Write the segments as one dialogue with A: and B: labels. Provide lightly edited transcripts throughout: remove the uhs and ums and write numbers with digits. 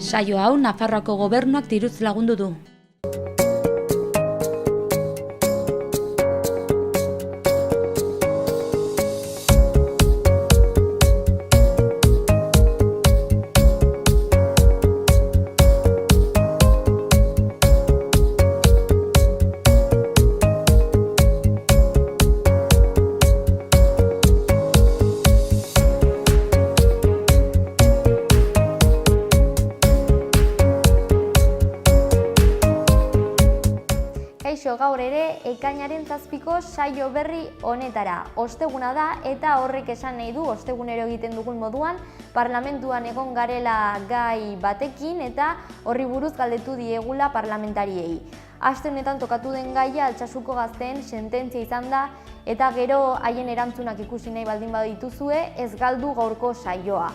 A: Saio hau Nafarroako gobernuak diruz lagundu du.
B: Gaur ere, ekainaren 7ko saio berri honetara. Osteguna da eta horrek esan nahi du, ostegunero egiten dugun moduan, parlamentuan egon garela gai batekin eta horri buruz galdetu diegula parlamentariei. Aste honetan tokatu den gaia Altsasuko gazteen sententzia izan da eta gero haien erantzunak ikusi nahi baldin badituzue, ez galdu gaurko saioa.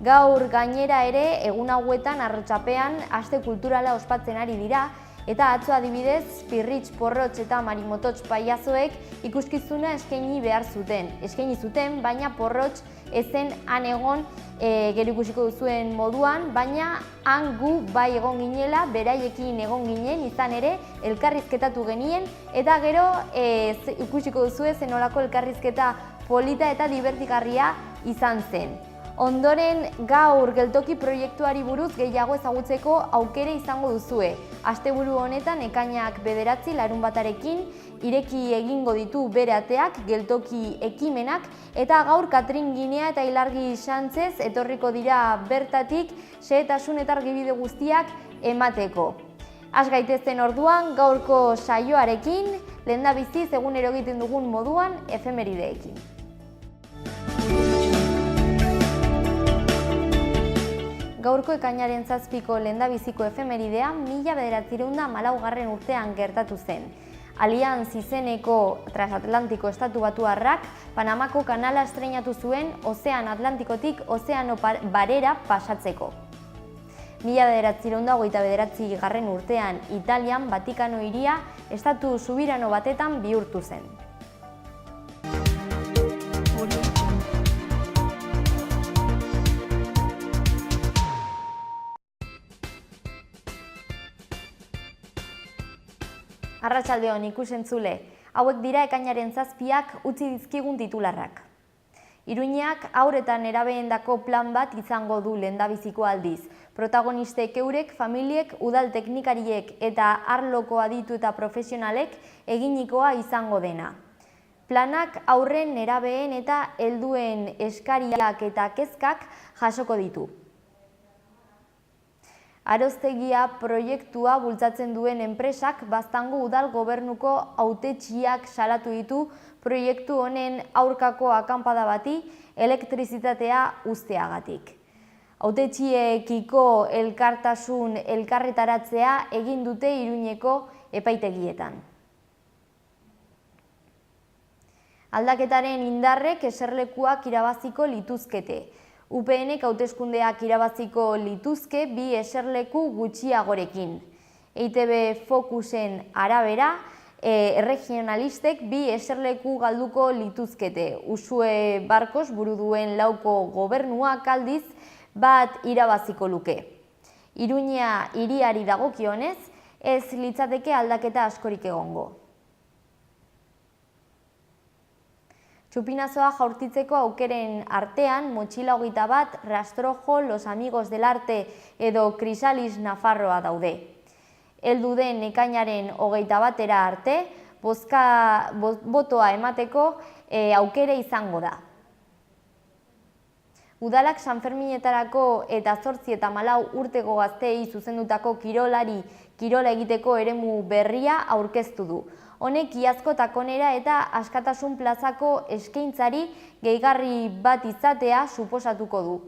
B: Gaur gainera ere, egun hauetan arrotsapean aste kulturala ospatzen ari dira, eta atzo adibidez, Pirritx, Porrotx eta Marimototx paiazoek ikuskizuna eskaini behar zuten. Eskaini zuten, baina Porrotx ezen han egon gero ikusiko duzuen moduan, baina han gu bai egon ginela, beraiekin egon ginen, izan ere, elkarrizketatu genien, eta gero ikusiko duzue zenolako elkarrizketa polita eta divertigarria izan zen. Ondoren, gaur geltoki proiektuari buruz gehiago ezagutzeko aukera izango duzue. Asteburu honetan ekainak 9 larunbatarekin ireki egingo ditu bere ateak geltoki ekimenak eta gaur Katrin Ginea eta Ilargi Sánchez etorriko dira bertatik xehetasun eta argibide guztiak emateko. Has gaitezen orduan gaurko saioarekin, lehendabiziz egunero egiten dugun moduan efemerideekin. Gaurko ekainaren 7ko lehendabiziko efemeridea 1914 urtean gertatu zen. Allianz izeneko transatlantiko estatu batuarrak Panamako kanala estreinatu zuen Ozean Atlantikotik Ozeano Barera pasatzeko. 1929 urtean Italian Vatikano hiria estatu subirano batetan bihurtu zen. Arratsaldeon ikusentzule, hauek dira ekainaren 7ak utzi dizkigun titularrak. Iruñeak haur eta nerabeendako plan bat izango du lehendabiziko aldiz. Protagonistek eurek, familiek, udal teknikariek eta arloko aditu eta profesionalek eginikoa izango dena. Planak haurren, nerabeen eta helduen eskariak eta kezkak jasoko ditu. Aroztegia proiektua bultzatzen duen enpresak Baztango udal gobernuko hautetsiak salatu ditu proiektu honen aurkako akanpada bati elektrizitatea uzteagatik. Hautetsiekiko elkartasun elkarretaratzea egin dute Iruñeko epaitegietan. Aldaketaren indarrek eserlekuak irabaziko lituzkete. UPNek hauteskundeak irabaziko lituzke 2 eserleku gutxiagorekin. EITB Focusen arabera, regionalistek 2 eserleku galduko lituzkete. Uxue Barkos buru duen lauko gobernuak aldiz bat irabaziko luke. Iruñea hiriari dagokionez, ez litzateke aldaketa askorik egongo. Txupinazoa jaurtitzeko aukeren artean, Motxila 21, Rastrojo, Los Amigos del Arte edo Krisalis Nafarroa daude. Heldu den ekainaren 21 arte, botoa emateko aukera izango da. Udalak Sanferminetarako eta 8 eta 14 urteko gazteei zuzendutako kirola egiteko eremu berria aurkeztu du. Honek iazko takonera eta Askatasun plazako eskaintzari gehigarri bat izatea suposatuko du.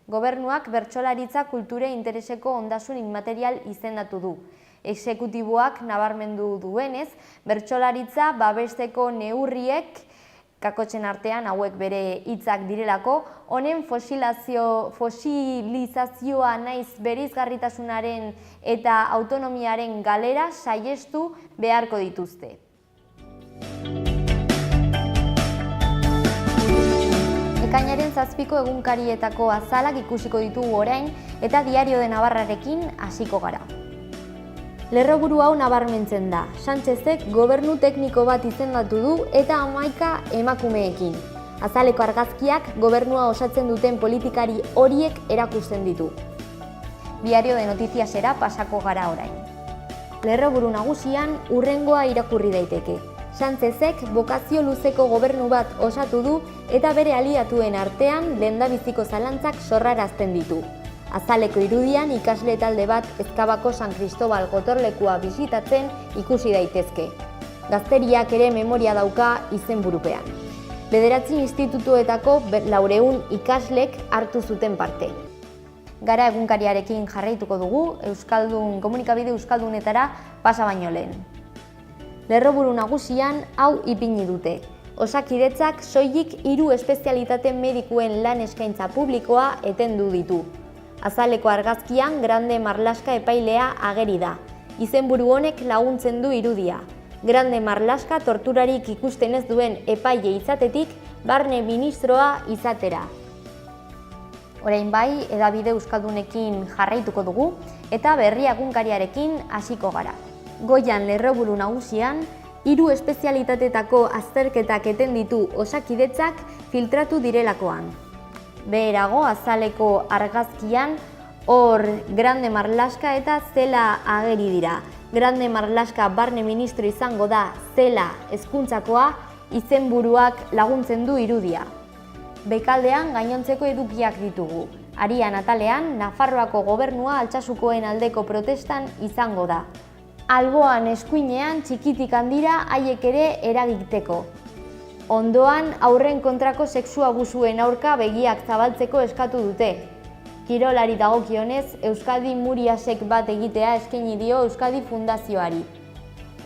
B: Gobernuak bertsolaritza kultura intereseko ondasun inmaterial izendatu du. Exekutiboak nabarmendu duenez, bertsolaritza babesteko neurriek, kakotxen artean hauek bere hitzak direlako, honen fosilizazioa naiz bereizgarritasunaren eta autonomiaren galera saihestu beharko dituzte. Ekainaren 7ko egunkarietako azalak ikusiko ditugu orain eta Diario de Navarrarekin hasiko gara. Lerroburu hau nabarmentzen da. Sánchezek gobernu tekniko bat izendatu du eta 11 emakumeekin. Azaleko argazkiak gobernua osatzen duten politikari horiek erakusten ditu. Diario de Noticiasera pasako gara orain. Lerroburu nagusian hurrengoa irakurri daiteke. Sánchezek bokazio luzeko gobernu bat osatu du eta bere aliatuen artean lehendabiziko zalantzak sorrarazten ditu. Azaleko irudian ikasle talde bat Ezkabako San Cristobal gotorlekua bisitatzen ikusi daitezke. Gazteriak ere memoria dauka izenburupean. 9 institutuetako 400 ikaslek hartu zuten parte. Gara egunkariarekin jarraituko dugu, komunikabide euskaldunetara pasa baino lehen. Lerroburu nagusian hau ipini dute. Osakidetzak soilik 3 espezialitate medikuen lan eskaintza publikoa etendu ditu. Azaleko argazkian Grande Marlaska epailea ageri da. Izenburu honek laguntzen du irudia. Grande Marlaska torturarik ikusten ez duen epaile izatetik barne ministroa izatera. Orain bai, hedabide euskaldunekin jarraituko dugu eta berria egunkariarekin hasiko gara. Goian lerroburu nagusian, 3 espezialitatetako azterketak eten ditu osakidetzak filtratu direlakoan. Beherago azaleko argazkian hor Grande Marlaska eta Zela ageri dira. Grande Marlaska barne ministro izango da, Zela hezkuntzakoa, izenburuak laguntzen du irudia. Bekaldean gainontzeko edukiak ditugu. Arian atalean, Nafarroako gobernua Altsasukoen aldeko protestan izango da. Alboan eskuinean txikitik handira haiek ere eragiteko. Ondoan aurren kontrako sexu abusuen aurka begiak zabaltzeko eskatu dute. Kirolari dagokionez, Euskadi Muriasek bat egitea eskaini dio Euskadi Fundazioari.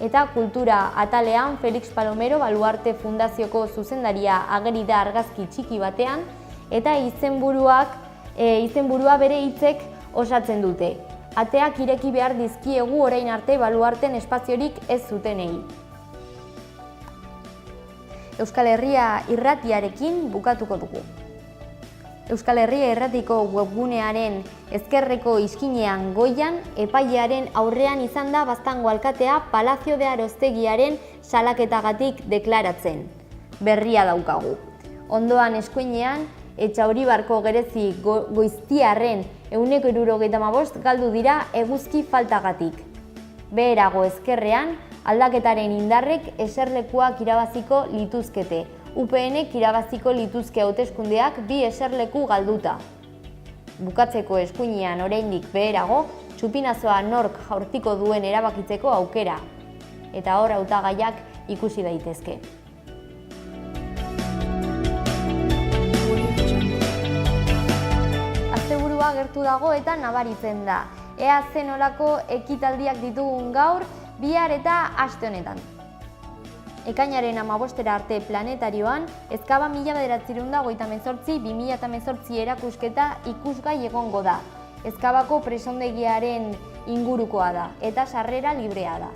B: Eta kultura atalean Felix Palomero Baluarte Fundazioko zuzendaria ageri da argazki txiki batean eta izenburua bere hitzek osatzen dute. Ateak ireki behar dizkiegu orain arte Baluarten espaziorik ez zutenei. Euskal Herria irratiarekin bukatuko dugu. Euskal Herria irratiko webgunearen ezkerreko iskinean goian epailearen aurrean izan da Baztango alkatea Palacio de Arostegiaren salaketagatik deklaratzen. Berria daukagu. Ondoan eskuinean Etxauribarko Gerezi Goiztiarren 175 galdu dira eguzki faltagatik. Beherago ezkerrean, aldaketaren indarrek eserlekuak irabaziko lituzkete. UPNek irabaziko lituzke hauteskundeak 2 eserleku galduta. Bukatzeko eskuinean oraindik beherago, txupinazoa nork jaurtiko duen erabakitzeko aukera. Eta hor hautagaiak ikusi daitezke. Asteburua gertu dago eta nabaritzen da. Ea zenolako ekitaldiak ditugun gaur, bihar eta aste honetan. Ekainaren 15 arte planetarioan, Ezkaba 1998-2018 erakusketa ikusgai egongo da. Ezkabako presondegiaren ingurukoa da eta sarrera librea da.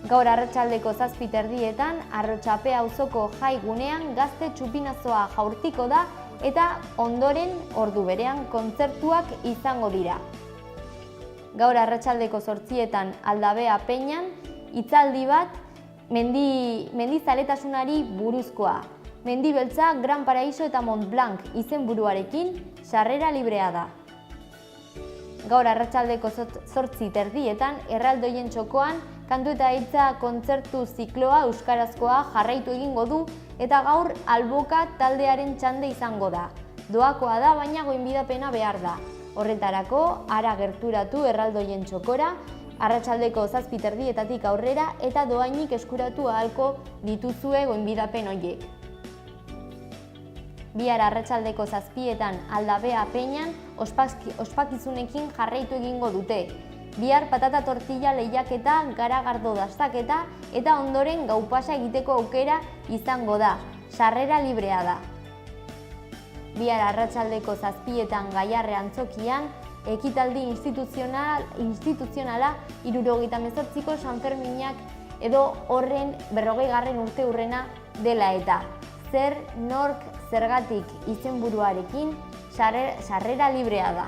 B: Gaur arratsaldeko 7:30 Arrotxape auzoko jai gunean gazte txupinazoa jaurtiko da eta ondoren ordu berean kontzertuak izango dira. Gaur arratsaldeko 8 Aldabea Peñan hitzaldi bat mendizaletasunari buruzkoa. Mendibeltza, Gran Paraiso eta Mont Blanc izenburuarekin sarrera librea da. Gaur arratsaldeko 8:30 Erraldoien txokoan kantu eta hitza kontzertu zikloa euskarazkoa jarraitu egingo du eta gaur Alboka taldearen txande izango da. Doakoa da, baina goinbidapena behar da. Horretarako, hara gerturatu Erraldoien txokora, arratsaldeko 7:30 aurrera eta doainik eskuratu ahalko dituzue goinbidapen horiek. Bihar arratsaldeko 7 Aldabea Peñan ospakizunekin jarraitu egingo dute. Bihar patata tortilla lehiaketa, garagardo dastaketa eta ondoren gaupasa egiteko aukera izango da. Sarrera librea da. Bihar arratsaldeko 7 Gaiarre antzokian ekitaldi instituzionala 78ko Sanferminak edo horren 40. urte hurrena dela eta zer, nork, zergatik izenburuarekin sarrera librea da.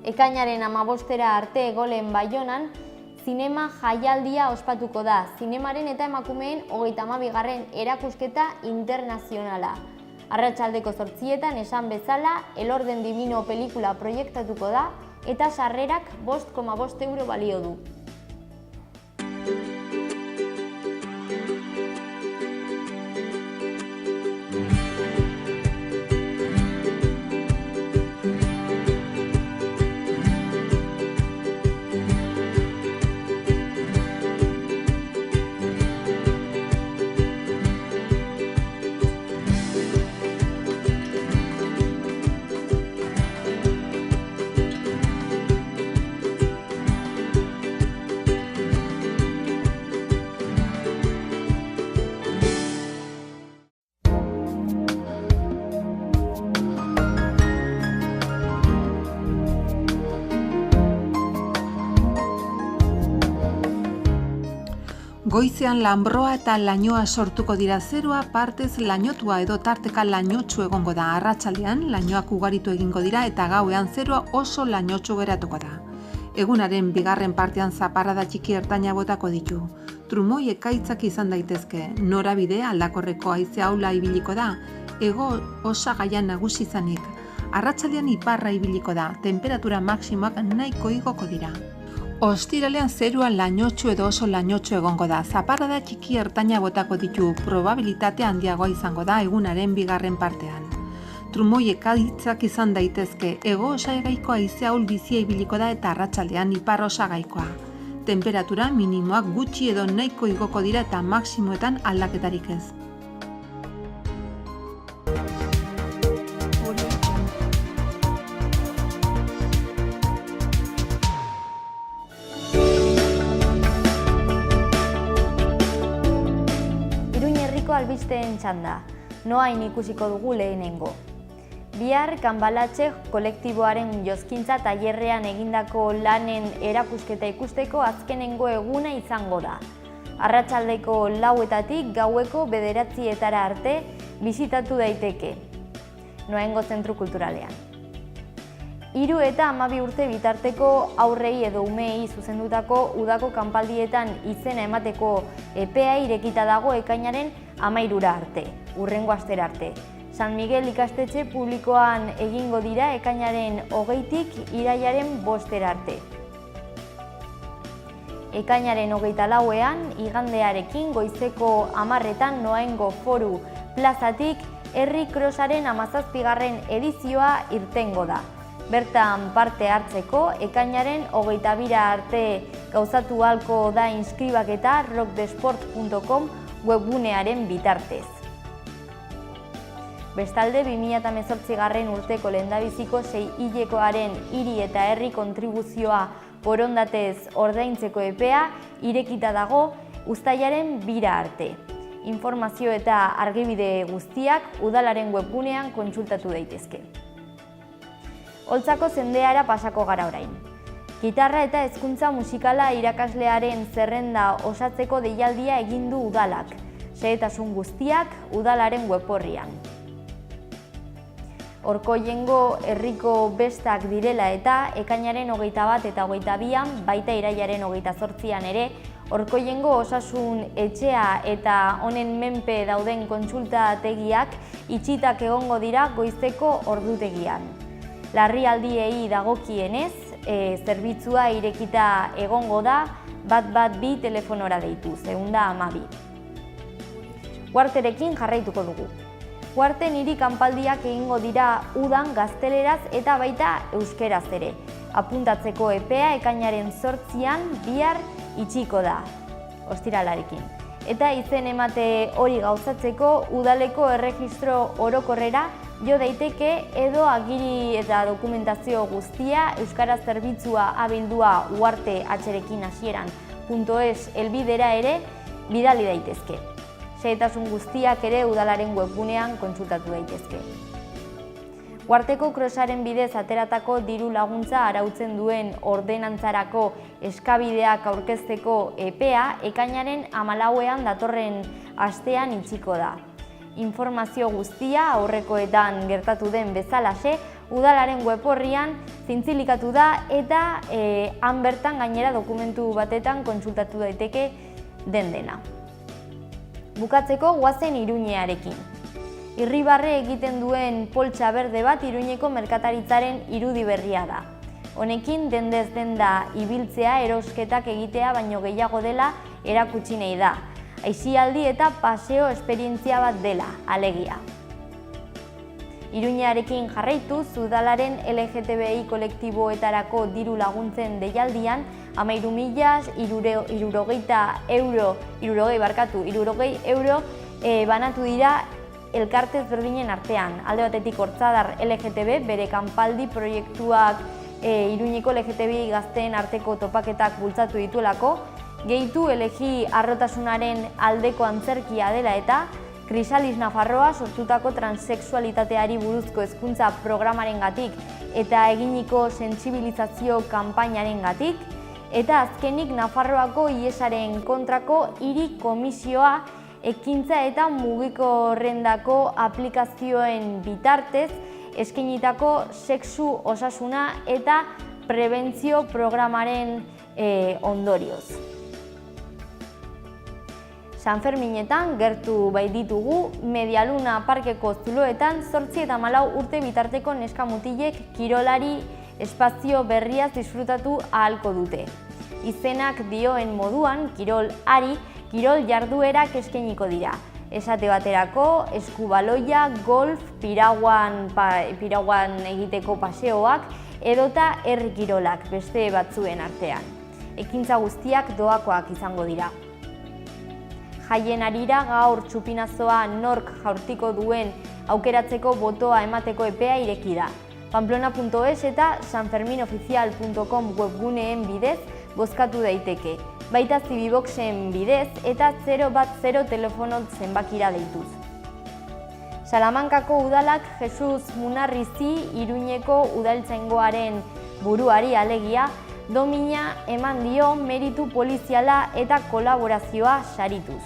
B: Ekainaren 15 arte Egolen Baionan zinema jaialdia ospatuko da, zinemaren eta emakumeen 32. erakusketa internazionala. Arratsaldeko 8etan esan bezala, El Orden Divino pelikula proiektatuko da eta sarrerak 5,5 euro balio du.
C: Goizean lanbroa eta lainoa sortuko dira, zerua partez lainotua edo tarteka lainotsu egongo da. Arratsaldean lainoak ugaritu egingo dira eta gauean zerua oso lainotsu geratuko da. Egunaren bigarren partean zaparrada txiki ertaina botako ditu. Trumoi ekaitzak izan daitezke, norabide aldakorreko haize ahula ibiliko da, hego osagaia nagusi izanik. Arratsaldean iparra ibiliko da, temperatura maximoak nahiko igoko dira. Ostiralean zerua lainotsu edo oso lainotsu egongo da, zaparrada txiki ertaina botako ditu, probabilitate handiagoa izango da egunaren bigarren partean. Trumoi ekaitzak izan daitezke, hego osagaiko haize ahul bizia ibiliko da eta arratsaldean ipar osagaikoa. Temperatura minimoak gutxi edo nahiko igoko dira eta maximoetan aldaketarik ez.
B: Albisteen txanda, noain ikusiko dugu lehenengo. Bihar Kanbalatxe kolektiboaren jozkintza tailerrean egindako lanen erakusketa ikusteko azkenengo eguna izango da. Arratsaldeko 4:00 gaueko 9:00 arte bisitatu daiteke, Noaingo Zentru Kulturalean. 3 eta 12 urte bitarteko aurrei edo umeei zuzendutako udako kanpaldietan izena emateko epea irekita dago ekainaren 13 arte, hurrengo astera arte. San Miguel ikastetxe publikoan egingo dira ekainaren 20tik irailaren 5 arte. Ekainaren 24ean, igandearekin goizeko 10etan Noaingo Foru plazatik Herri Krosaren 17. edizioa irtengo da. Bertan parte hartzeko, ekainaren 22 arte gauzatu ahalko da inskribaketa rockdesport.com webgunearen bitartez. Bestalde, 2018 urteko lehendabiziko 6 hilekoaren hiri eta herri kontribuzioa borondatez ordaintzeko epea irekita dago uztailaren 2 arte. Informazio eta argibide guztiak udalaren webgunean kontsultatu daitezke. Oltzako zendeara pasako gara orain. Gitarra eta hezkuntza musikala irakaslearen zerrenda osatzeko deialdia egin du udalak. Xehetasun guztiak udalaren weborrian. Orkoiengo herriko bestak direla eta ekainaren 21 eta 22an, baita irailaren 28an ere, Orkoiengo osasun etxea eta honen menpe dauden kontsultategiak itxitak egongo dira goizeko ordutegian. Larrialdiei dagokienez, zerbitzua irekita egongo da 112 telefonora deitu, 112. Uharterekin jarraituko dugu. Uharten hiri kanpaldiak egingo dira udan gazteleraz eta baita euskeraz ere. Apuntatzeko epea ekainaren 8an bihar itxiko da, ostiralarekin. Eta izen emate hori gauzatzeko udaleko erregistro orokorrera jo daiteke edo agiri eta dokumentazio guztia euskaraz zerbitzua abildua uharte atxerekin hasieran.es helbidera ere bidali daitezke. Xehetasun guztiak ere udalaren webgunean kontsultatu daitezke. Uharteko krosaren bidez ateratako diru laguntza arautzen duen ordenantzarako eskabideak aurkezteko epea ekainaren 14ean datorren astean itxiko da. informazio guztia aurrekoetan gertatu den bezalaxe, udalaren web orrian zintzilikatu da eta han bertan gainera dokumentu batetan kontsultatu daiteke dena. Bukatzeko goazen Iruñearekin. Irribarre egiten duen poltsa berde bat Iruñeko merkataritzaren irudi berria da. Honekin dendez denda ibiltzea erosketak egitea baino gehiago dela erakutsi nahi da. Aisialdi eta paseo esperientzia bat dela, alegia. Iruñearekin jarraituz, udalaren LGTBI kolektiboetarako diru laguntzen deialdian 13.060 euro banatu dira elkartez berdinen artean. Alde batetik Hortzadar LGTB bere kanpaldi proiektuak Iruñeko LGTBI gazteen arteko topaketak bultzatu dituelako, gehitu elegi arrotasunaren aldeko antzerkia dela eta Krisalis Nafarroa sortutako transexualitateari buruzko hezkuntza programarengatik eta eginiko sentsibilizazio kanpainarengatik, eta azkenik Nafarroako IESaren kontrako hiri komisioa ekintza eta mugikorrendako aplikazioen bitartez eskainitako sexu osasuna eta prebentzio programaren ondorioz. San Ferminetan gertu baititugu Medialuna parkeko zuloetan 8 eta 14 urte bitarteko neska mutilek kirolari espazio berriaz disfrutatu ahalko dute. Izenak dioen moduan, kirol jarduerak eskainiko dira. Esate baterako, eskubaloia, golf, piraguan egiteko paseoak edota herri kirolak beste batzuen artean. Ekintza guztiak doakoak izango dira. Jaien harira gaur txupinazoa nork jaurtiko duen aukeratzeko botoa emateko epea ireki da. Pamplona.es eta sanferminoficial.com webguneen bidez bozkatu daiteke. Baita Zibiboxen bidez eta 010 telefono zenbakira deituz. Salamankako udalak Jesus Munarrizi Iruñeko udaltzaingoaren buruari alegia domina eman dio meritu poliziala eta kolaborazioa sarituz.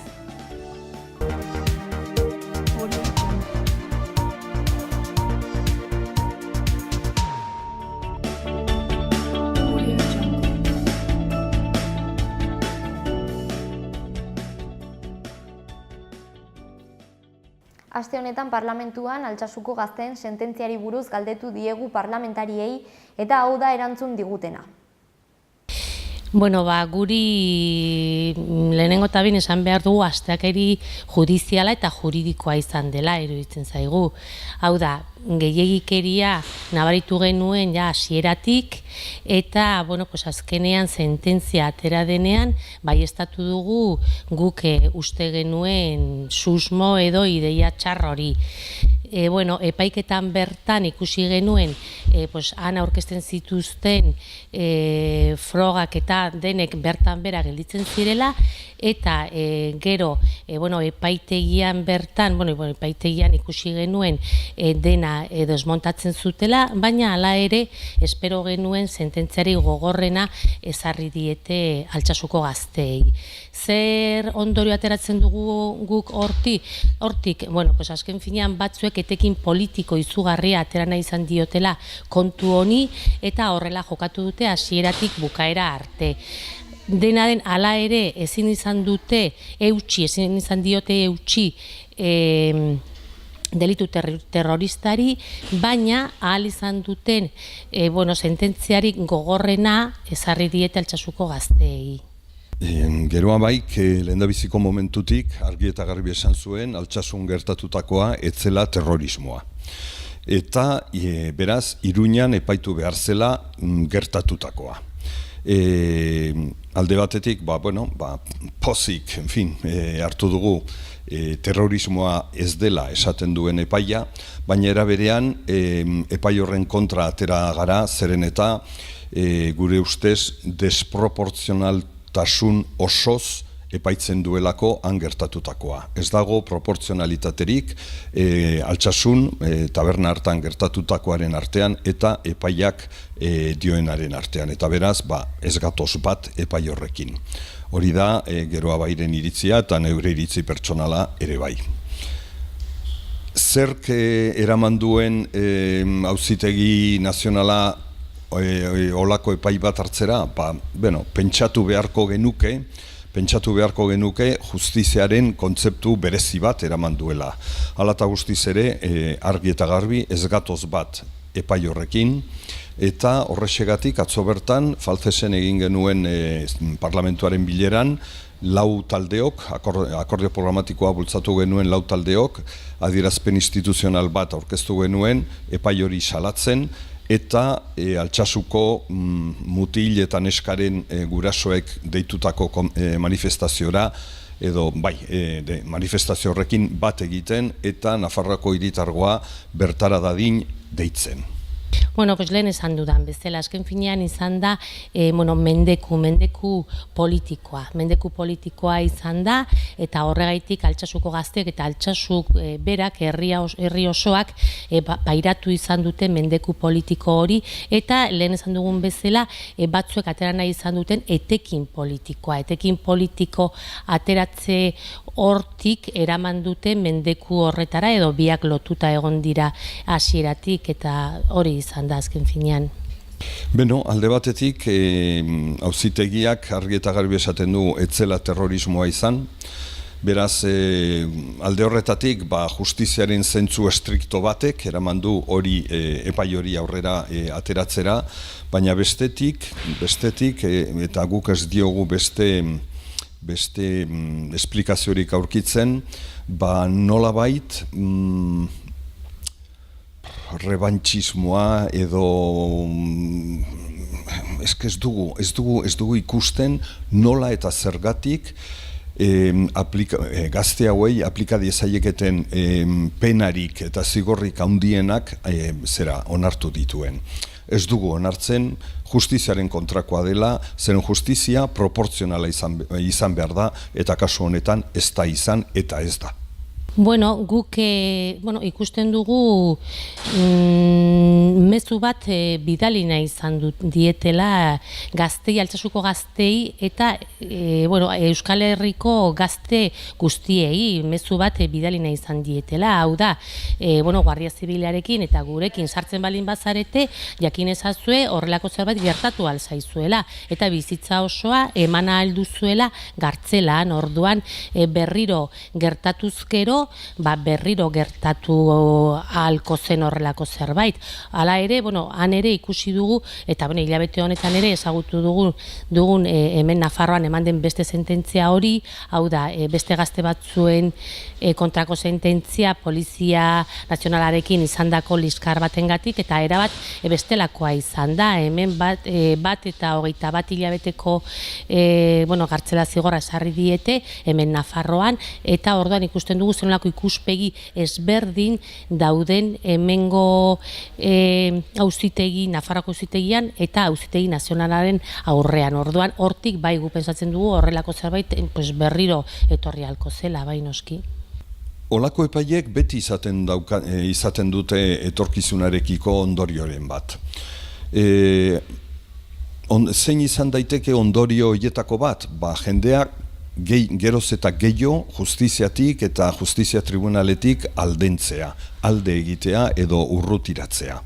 B: Aste honetan parlamentuan Altsasuko gazteen sententziari buruz galdetu diegu parlamentariei eta hau da erantzun digutena.
D: Guri lehenengo eta behin esan behar dugu asteakeri judiziala eta juridikoa izan dela iruditzen zaigu. Hau da, gehiegikeria nabaritu genuen hasieratik eta azkenean sententzia atera denean baieztatu dugu guk uste genuen susmo edo ideia txar hori. Epaiketan bertan ikusi genuen han aurkezten zituzten frogak eta denek bertan bera gelditzen zirela eta gero epaitegian bertan, epaitegian ikusi genuen dena desmontatzen zutela, baina hala ere espero genuen sententziari gogorrena ezarri diete Altsasuko gazteei. Zer ondorio ateratzen dugu guk hortik? Azken finean batzuek etekin politiko izugarria atera nahi izan diotela kontu honi eta horrela jokatu dute hasieratik bukaera arte. Dena den hala ere ezin izan diote eutsi delitu terroristari, baina ahal izan duten sententziarik gogorrena ezarri diete Altsasuko gazteei.
E: Geroa baik, lehendabiziko momentutik argi eta garbi esan zuen Altsasun gertatutakoa ez zela terrorismoa. Eta beraz, Iruñan epaitu behar zela gertatutakoa. Alde batetik, pozik, hartu dugu terrorismoa ez dela esaten duen epaia, baina era berean epai horren kontra atera gara, zeren eta gure ustez desproportzionaltasun osoz epaitzen duelako han gertatutakoa. Ez dago proportzionalitaterik Altsasun taberna hartan gertatutakoaren artean eta epaiak dioenaren artean. Eta beraz, ez gatoz bat epai horrekin. Hori da, Geroa Bairen iritzia eta neure iritzi pertsonala ere bai. Zerk eraman duen auzitegi nazionala olako epai bat hartzera? Pentsatu beharko genuke justiziaren kontzeptu berezi bat eraman duela. Hala eta guztiz ere, argi eta garbi ez gatoz bat epai horrekin, eta horrexegatik atzo bertan Falcesen egin genuen parlamentuaren bileran, lau taldeok, akordio programatikoa bultzatu genuen lau taldeok, adierazpen instituzional bat aurkeztu genuen, epai hori salatzen, eta Altsasuko mutil eta neskaren gurasoek deitutako manifestaziora, edo manifestazio horrekin bat egiten, eta Nafarroako hiritargoa bertara dadin deitzen.
D: Lehen esan dudan bezala, azken finean izan da mendeku politikoa izan da, eta horregaitik Altsasuko gazteek eta Altsasuk berak, herri osoak pairatu izan dute mendeku politiko hori, eta lehen esan dugun bezala, batzuek atera nahi izan duten etekin politiko ateratze hortik eraman dute mendeku horretara, edo biak lotuta egon dira hasieratik, eta hori izan da azken finean.
E: Alde batetik, auzitegiak argi eta garbi esaten du etzela terrorismoa izan. Beraz, alde horretatik, justiziaren zentzu estrikto batek eraman du hori epai hori aurrera ateratzera, baina bestetik, eta guk ez diogu beste esplikaziorik aurkitzen, nolabait rebantxismoa edo ez dugu ikusten nola eta zergatik gazte hauei aplika diezaieketen penarik eta zigorrik handienak onartu dituen. Ez dugu onartzen, justiziaren kontrakoa dela, zeren justizia proportzionala izan behar da, eta kasu honetan ez da izan eta ez da.
D: Guk ikusten dugu mezu bat bidali nahi izan dietela gaztei, Altsasuko gaztei eta Euskal Herriko gazte guztiei mezu bat bidali nahi izan dietela. Hau da, Guardia Zibilarekin eta gurekin sartzen balin bazarete, jakin ezazue horrelako zerbait gertatu alzaizuela, eta bizitza osoa emana alduzuela gartzelan. Orduan berriro gertatuzkero, berriro gertatu ahalko zen horrelako zerbait. Hala ere, han ere ikusi dugu, eta hilabete honetan ere ezagutu dugun hemen Nafarroan eman den beste sententzia hori, hau da, beste gazte batzuen kontrako sententzia Polizia Nazionalarekin izandako liskar batengatik, eta erabat bestelakoa izan da. Hemen bat eta 21 hilabeteko gartzela zigorra esarri diete hemen Nafarroan, eta orduan ikusten dugu zenolako ikuspegi ezberdin dauden hemengo Nafarroako auzitegian eta auzitegi nazionalaren aurrean. Orduan hortik gu pentsatzen dugu horrelako zerbait berriro etorri ahalko zela, noski.
E: Olako epaiek beti izaten dute etorkizunarekiko ondorioren bat. Zein izan daiteke ondorio horietako bat? Jendeak geroz eta gehiago justiziatik eta justizia tribunaletik aldentzea, alde egitea edo urrutiratzea.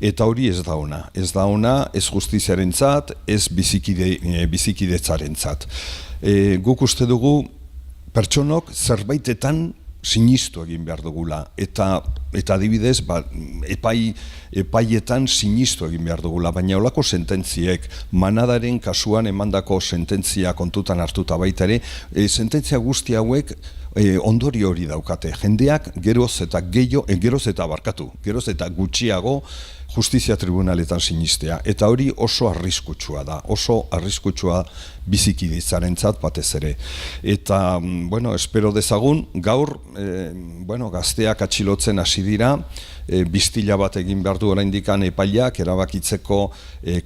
E: Eta hori ez da ona. Ez da ona, ez justiziarentzat, ez bizikidetzarentzat. Guk uste dugu pertsonok zerbaitetan sinistu egin behar dugula, eta adibidez, epaietan sinistu egin behar dugula, baina olako sententziek, manadaren kasuan emandako sententzia kontutan hartuta baita ere, sententzia guzti hauek ondorio hori daukate. Jendeak geroz eta gutxiago justizia tribunaletan sinistea, eta hori oso arriskutsua da, oso arriskutsua bizikidetzarentzat batez ere. Eta, espero dezagun, gaur, gazteak atxilotzen hasi dira, biztila bat egin behar du oraindikan epaileak erabakitzeko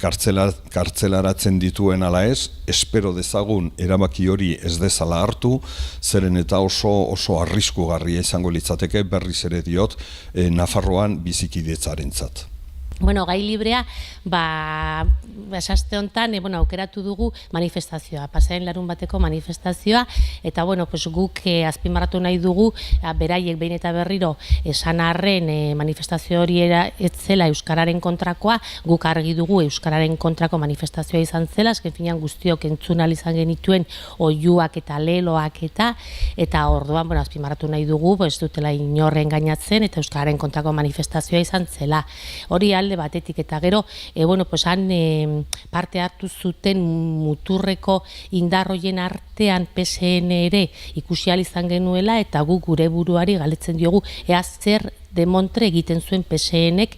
E: kartzelaratzen dituen ala ez, espero dezagun erabaki hori ez dezala hartu, zeren eta oso arriskugarria izango litzateke berriz ere diot Nafarroan bizikidetzarentzat.
D: Gai librea, esaste honetan, aukeratu dugu manifestazioa, pasaren larun bateko manifestazioa, eta guk azpimarratu nahi dugu, beraiek behin eta berriro esan arren manifestazio hori ez zela Euskararen kontrakoa, guk argi dugu Euskararen kontrako manifestazioa izan zela, azken finean guztiok entzun ahal izan genituen oihuak eta leloak eta orduan, azpimarratu nahi dugu, ez dutela inorren gainatzen, eta Euskararen kontrako manifestazioa izan zela. Hori alde batetik, eta gero, han parte hartu zuten muturreko indarroien artean PSN ere ikusi ahal izan genuela, eta gu gure buruari galetzen diogu ea zer demontre egiten zuen PSN-ek,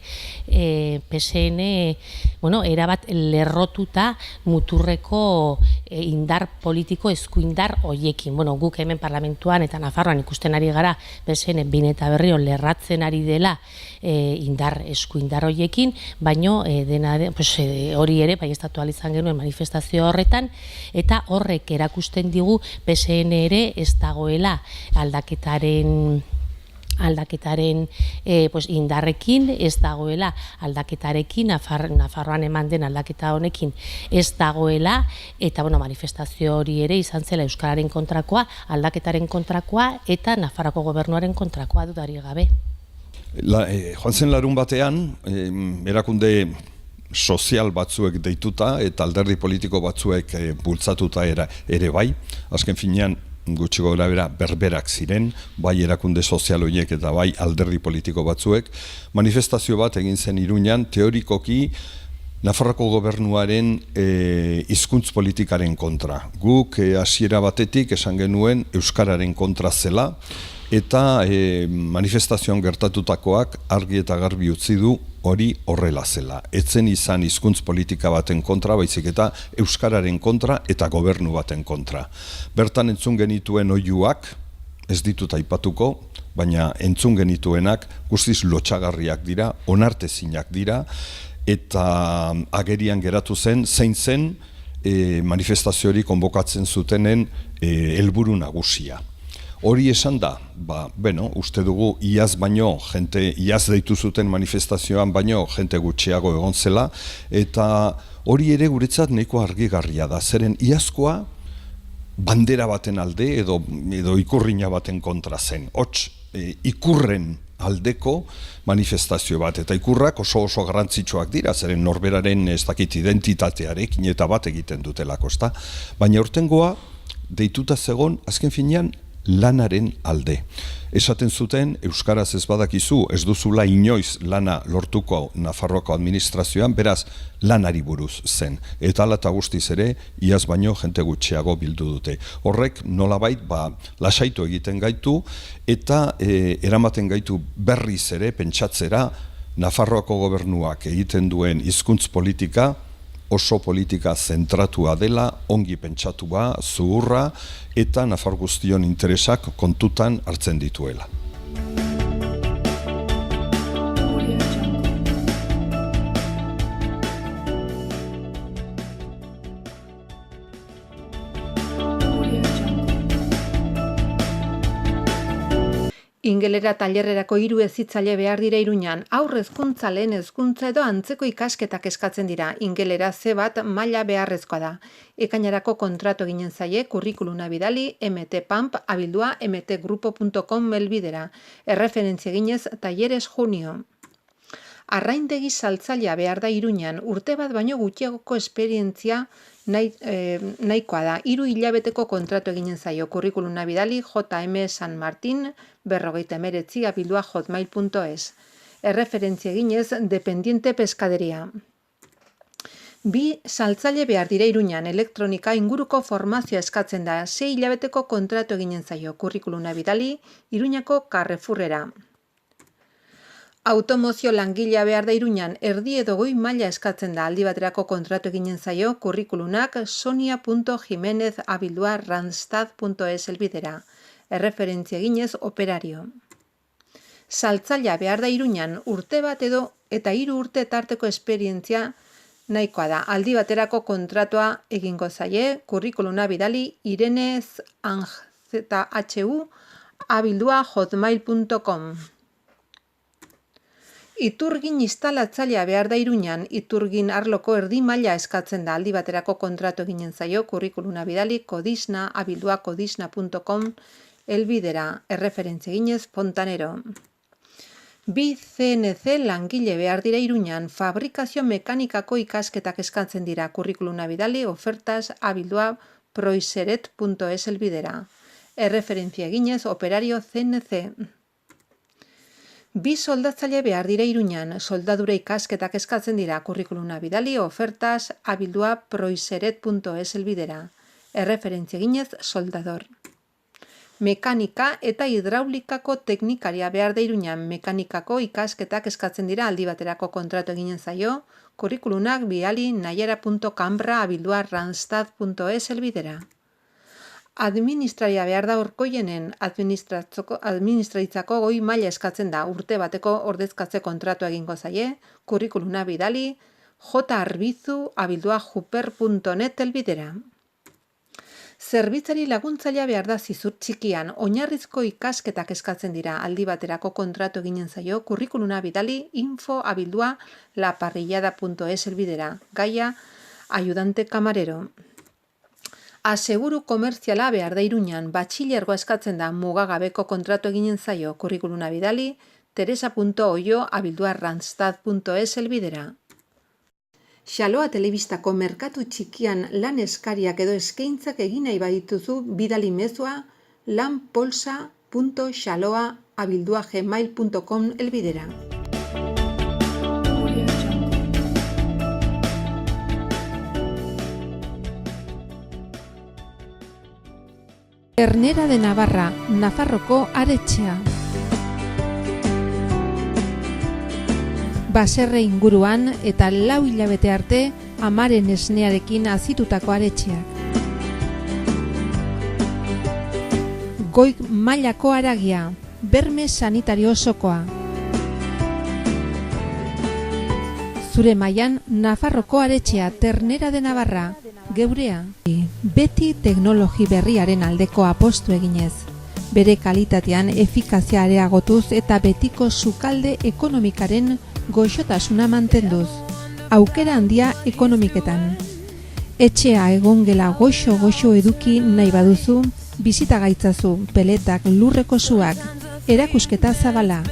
D: erabat lerrotuta muturreko indar politiko eskuindar hoiekin. Guk hemen parlamentuan eta Nafarroan ikusten ari gara PSN behin eta berriro lerratzen ari dela eskuindar hoiekin, baino hori ere baieztatu ahal izan genuen manifestazio horretan, eta horrek erakusten digu PSN ere ez dagoela aldaketaren indarrekin, ez dagoela aldaketarekin, Nafarroan eman den aldaketa honekin ez dagoela, eta manifestazio hori ere izan zela Euskararen kontrakoa, aldaketaren kontrakoa, eta Nafarroako gobernuaren kontrakoa dudarik gabe.
E: Joan zen larun batean, erakunde sozial batzuek deituta eta alderdi politiko batzuek bultzatuta ere bai, azken finean gutxiko grabera berberak ziren, bai erakunde sozial horiek eta bai alderdi politiko batzuek, manifestazio bat egin zen Iruñan, teorikoki Nafarroako gobernuaren hizkuntz politikaren kontra. Guk hasiera batetik esan genuen Euskararen kontra zela, eta manifestazioan gertatutakoak argi eta garbi utzi du hori horrela zela. Etzen izan hizkuntz politika baten kontra, baizik eta Euskararen kontra eta gobernu baten kontra. Bertan entzun genituen oihuak, ez ditut aipatuko, baina entzun genituenak guztiz lotsagarriak dira, onartezinak dira, eta agerian geratu zen, zein zen manifestazio hori konbokatzen zutenen helburu nagusia. Hori esan da, uste dugu iaz deitu zuten manifestazioan baino jente gutxiago egon zela, eta hori ere guretzat nahiko argigarria da, zeren iazkoa bandera baten alde edo ikurrina baten kontra zen. Hots, ikurren aldeko manifestazio bat, eta ikurrak oso garrantzitsuak dira, zeren norberaren ez dakit identitatearekin eta bat egiten dutelako, ezta? Baina urtengoa deituta zegon azken finean lanaren alde. Esaten zuten, euskaraz ez badakizu, ez duzula inoiz lana lortuko Nafarroako administrazioan, beraz lanari buruz zen. Eta hala eta guztiz ere, iaz baino jente gutxiago bildu dute. Horrek nolabait lasaitu egiten gaitu, eta eramaten gaitu berriz ere pentsatzera Nafarroako gobernuak egiten duen hizkuntz politika oso politika zentratua dela, ongi pentsatua, zuhurra, eta Nafar guztion interesak kontutan hartzen dituela.
C: Ingelera tailerrerako 3 hezitzaile behar dira Iruñan. Haur hezkuntza, lehen hezkuntza edo antzeko ikasketak eskatzen dira. Ingelera C1 maila beharrezkoa da. Ekainarako kontratu eginen zaie, kurrikuluna bidali, mtpamp, abildua, mtgrupo.com helbidera. Erreferentzia eginez, talleres junio. Arraindegi saltzailea behar da Iruñan, urte bat baino gutxiagoko esperientzia nahikoa da. 3 hilabeteko kontratu eginen zaio, kurrikuluna bidali, JM San Martin, 49 abildua hotmail.es. Erreferentzia eginez, dependiente peskaderia. 2 saltzaile behar dira Iruñan, elektronika inguruko formazioa eskatzen da, 6 hilabeteko kontratu eginen zaio, kurrikuluna bidali, Iruñako Carrefourrera. Automozio langilea behar da Iruñan, erdi edo goi maila eskatzen da, aldi baterako kontratu eginen zaio, kurrikulunak sonia.jimenez abildua randstad.es helbidera. Erreferentzia eginez operario. Saltzailea behar da Iruñan, urte bat edo eta 3 urte tarteko esperientzia nahikoa da. Aldi baterako kontratua egingo zaie, kurrikuluna bidali irenez anzhu abildua hotmail.com. Iturgin instalatzailea behar da Iruñan, iturgin arloko erdi maila eskatzen da, aldi baterako kontratu eginen zaio, kurrikuluna bidali kodisna@kodisna.com helbidera, erreferentzia eginez Fontanero. Bi CNC langile behar dira Iruñan, fabrikazio mekanikako ikasketak eskatzen dira, kurrikuluna bidali ofertas@proiseret.es helbidera, erreferentzia eginez operario CNC. Bi soldatzaile behar dira Iruñan, soldadura ikasketak eskatzen dira, kurrikuluna bidali ofertas@proiseret.es helbidera, erreferentzia eginez soldador. Mekanika eta hidraulikako teknikaria behar da Iruñan, mekanikako ikasketak eskatzen dira, aldi baterako kontratu eginen zaio, kurrikulunak bidali naiara.cambra@randstad.es helbidera. Administraria behar da Orkoienen, administraitzako goi maila eskatzen da, urte bateko ordezkatze kontratu egingo zaie, kurrikuluna bidali jarbizu@juper.net helbidera. Zerbitzari laguntzailea behar da Zizur Txikian, oinarrizko ikasketak eskatzen dira, aldi baterako kontratu eginen zaio, kurrikuluna bidali info@laparrillada.es helbidera, gaia ayudante camarero. Aseguru komertziala behar da Iruñan, batxilergoa eskatzen da, mugagabeko kontratu eginen zaio, kurrikuluna bidali teresa.oio@randstad.es helbidera. Xaloa telebistako merkatu txikian lan eskariak edo eskaintzak egin nahi badituzu, bidali mezua lanpolsa.xaloa@gmail.com helbidera. Ternera de Navarra, Nafarroko aretxea. Baserre inguruan eta 4 hilabete arte amaren esnearekin azitutako aretxeak. Goi mailako haragia, berme sanitario osokoa. Zure mailan Nafarroko aretxea, Ternera de Navarra, geurea. Beti teknologi berriaren aldeko apostu eginez. Bere kalitatean efikazia areagotuz eta betiko sukalde ekonomikaren goxotasuna mantenduz. Aukera handia ekonomiketan. Etxea egongela goxo eduki nahi baduzu, bizita gaitzazu, peletak, lurreko suak, erakusketa zabala.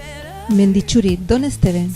C: Menditxuri, Don Esteve.